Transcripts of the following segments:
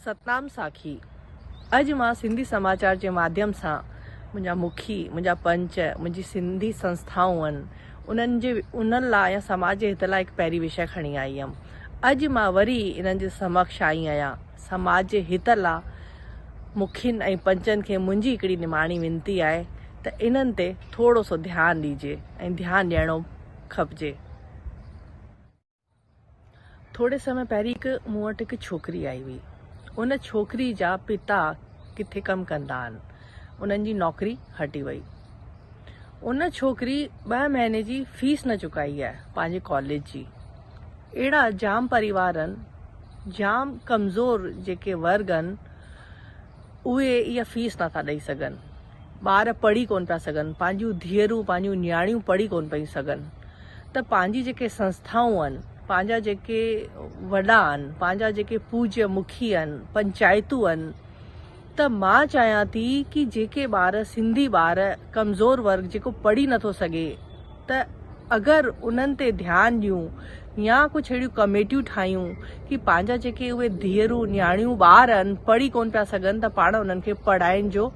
सतनाम साखी। अज मां सिंधी समाचार के माध्यम से मुझा मुखी, मुझा पंच, मुझी सिंधी संस्थाऊं उन्हनि लाइ या समाज के हित लाइ एक पहिरीं विषय खणी आई हुअमि। अज मां वरी इन्हनि जे समक्ष आई आहियां। समाज के हित लाइ मुखियुनि ऐं पंचनि खे मुंहिंजी हिकिड़ी निमाणी विनती आहे त इन्हनि ते थोड़ो सो ध्यानु ॾिजे ऐं ध्यानु ॾियणो खपजे। थोड़े समय पहिरीं मूं वटि हिकु छोकिरी आई हुई। उन छोकिरी जा पिता किथे कमु कंदा आहिनि, उन्हनि जी नौकरी हटी वई। उन छोकिरी 2 महीने जी फीस न चुकाई आहे पंहिंजे कॉलेज जी। अहिड़ा जाम परिवार आहिनि, जाम कमज़ोर जेके वर्ग आहिनि, उहे इहा फीस नथा ॾेई सघनि। ॿार पढ़ी कोन पिया सघनि, पंहिंजूं धीअरूं पंहिंजूं न्याणियूं पढ़ी कोन पियूं सघनि। त पंहिंजी जेके संस्थाऊं आहिनि, पंहिंजा जेके वॾा आहिनि, पंहिंजा जेके पूज्य मुखी आहिनि, पंचायतूं आहिनि, त मां चाहियां थी कि जेके ॿार सिंधी ॿार कमज़ोर वर्ग जेको पढ़ी नथो सघे, त अगरि उन्हनि ते ध्यानु ॾियूं या कुछ अहिड़ियूं कमेटियूं ठाहियूं कि पंहिंजा जेके उहे धीअरूं न्याणियूं ॿार आहिनि पढ़ी कोन पिया सघनि, त पाण उन्हनि खे पढ़ाइण जो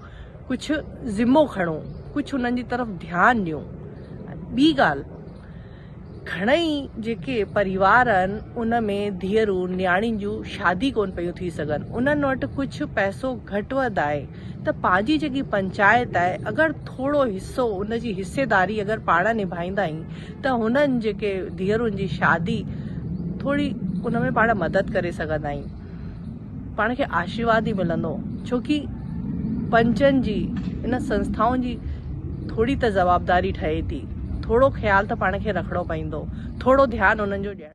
कुछ ज़िम्मो खणूं, कुछ उन्हनि जी तरफ़ ध्यानु ॾियूं। ॿी ॻाल्हि, घणेई जेके परिवार आहिनि उन में धीअरूं न्याणियुनि जूं शादी कोन पियूं थी सघनि, उन्हनि वटि कुछ पैसो घटि वधि आहे, त पंहिंजी जेकी पंचायत आहे अगरि थोड़ो हिस्सो उन जी हिस्सेदारी अगरि पाण निभाईंदा आहियूं त हुननि जेके धीअरुनि जी शादी थोड़ी उन में पाण मदद करे सघंदा आहियूं। पाण खे आशीर्वाद ई मिलंदो, छोकी पंचनि जी इन संस्थाउनि जी थोड़ी त जवाबदारी ठहे थी। थोड़ो ख्याल त पाण खे रखणो पवंदो, थोड़ो ध्यानु उन्हनि जो ॾियणु।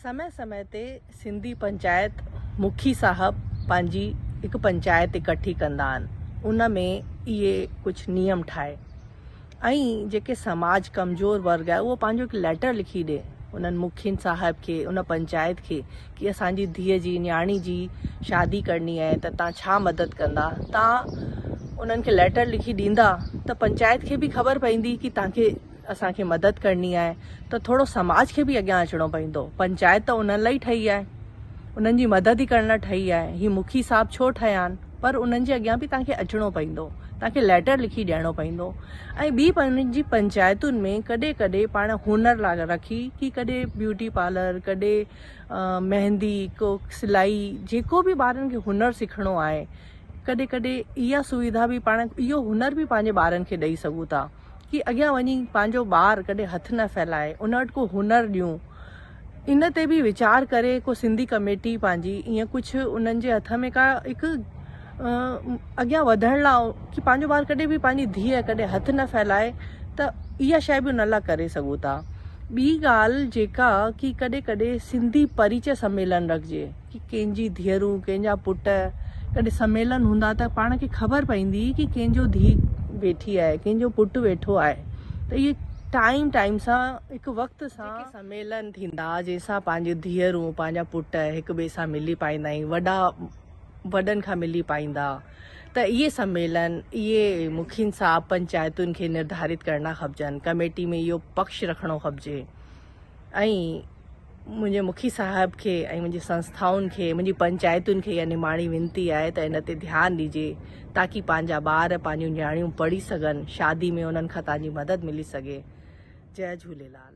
समय समय ते सिंधी पंचायत मुखी साहब पंहिंजी हिकु पंचायत इकट्ठी कंदा आहिनि, उन में इहे कुछ नियम ठाहे ऐं जेके समाज कमज़ोर वर्ग आहे उहो पंहिंजो हिकु लेटर लिखी ॾे उन्हनि मुखियुनि साहब खे, उन पंचायत खे, कि असांजी धीअ जी न्याणी जी शादी करणी आहे त तव्हां छा मदद कंदा। तव्हां उन्हनि खे लेटर लिखी ॾींदा त पंचायत खे बि ख़बर पवंदी कि तव्हांखे असांखे मदद करणी आहे, त थोड़ो समाज खे बि अॻियां अचिणो पवंदो। पंचायत त उन्हनि लाइ ई ठही आहे, उन्हनि जी मदद ई करण लाइ ठही आहे। ही मुखी साहब छो ठहिया आहिनि, पर उन्हनि जे अॻियां बि तव्हांखे अचिणो पवंदो, तव्हांखे लेटर लिखी ॾियणो पवंदो। ऐं ॿी पंहिंजी पंचायतुनि में कॾहिं कॾहिं पाण हुनर लाइ रखी कि कॾहिं ब्यूटी पार्लर, कॾहिं मेहंदी, को सिलाई, जेको बि ॿारनि खे हुनर सिखणो आहे, कॾहिं कॾहिं इहा सुविधा बि पाण इहो हुनर बि पंहिंजे ॿारनि खे ॾेई सघूं था कि अॻियां वञी पंहिंजो ॿार कॾहिं हथ न फैलाए, उन वटि को हुनर ॾियूं। इन ते बि वीचार करे को सिंधी कमेटी पंहिंजी ईअं कुछ उन्हनि जे हथ में का हिकु अॻियां वधण लाइ कि पंहिंजो ॿार कॾहिं बि पंहिंजी धीअ कॾहिं हथ न फैलाए, त इहा शइ बि उन लाइ करे सघूं था। ॿी ॻाल्हि जेका कि कॾहिं कॾहिं सिंधी परिचय सम्मेलन रखिजे कि कंहिंजी धीअरूं, कंहिंजा पुट, कॾहिं सम्मेलन हूंदा त पाण खे ख़बर पवंदी कि कंहिंजो धीउ वेठी आहे, कंहिंजो पुटु वेठो आहे। त इहे टाइम सां हिकु वक़्त सां सम्मेलन थींदा जंहिंसां पंहिंजी धीअरूं, पंहिंजा पुट हिक ॿिए सां मिली पाईंदा आहियूं, वॾनि खां मिली पाईंदा। त इहे सम्मेलन, इहे मुखियुनि सां पंचायतुनि खे निर्धारित करणा खपजनि, कमेटी में इहो पक्ष रखणो खपजे। ऐं मुंहिंजे मुखी साहब खे ऐं मुंहिंजी संस्थाउनि खे, मुंहिंजी पंचायतुनि खे इहा निमाणी विनती आहे त इन ते ध्यानु ॾिजे ताकि पंहिंजा ॿार, पंहिंजूं न्याणियूं पढ़ी सघनि, शादी में उन्हनि खां तव्हांजी मदद मिली सघे। जय झूलेलाल।